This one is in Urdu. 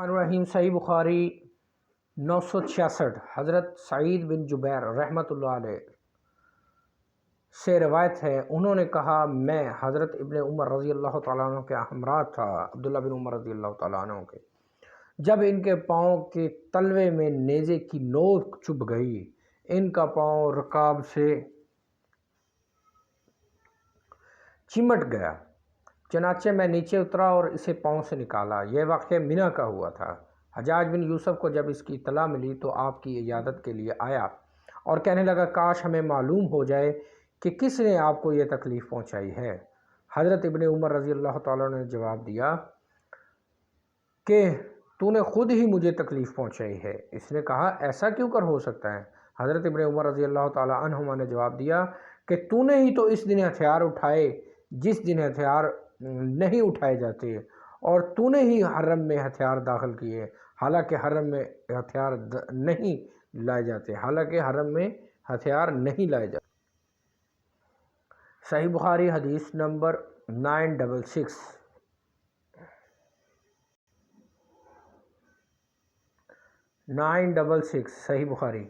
الرحیم صحیح بخاری 966 حضرت سعید بن جبیر رحمۃ اللہ علیہ سے روایت ہے، انہوں نے کہا میں حضرت ابن عمر رضی اللہ تعالیٰ عنہ کے ہمراہ تھا، عبداللہ بن عمر رضی اللہ تعالیٰ عنہ کے، جب ان کے پاؤں کے تلوے میں نیزے کی نوک چبھ گئی، ان کا پاؤں رکاب سے چمٹ گیا، چنانچہ میں نیچے اترا اور اسے پاؤں سے نکالا۔ یہ واقعہ منی کا ہوا تھا۔ حجاج بن یوسف کو جب اس کی اطلاع ملی تو آپ کی عیادت کے لیے آیا اور کہنے لگا کاش ہمیں معلوم ہو جائے کہ کس نے آپ کو یہ تکلیف پہنچائی ہے۔ حضرت ابن عمر رضی اللہ تعالیٰ نے جواب دیا کہ تو نے خود ہی مجھے تکلیف پہنچائی ہے۔ اس نے کہا ایسا کیوں کر ہو سکتا ہے؟ حضرت ابن عمر رضی اللہ تعالیٰ عنہما نے جواب دیا کہ تو نے ہی تو اس دن ہتھیار اٹھائے جس دن ہتھیار نہیں اٹھائے جاتے، اور تو نے ہی حرم میں ہتھیار داخل کیے حالانکہ حرم میں ہتھیار نہیں لائے جاتے، صحیح بخاری حدیث نمبر 966 صحیح بخاری۔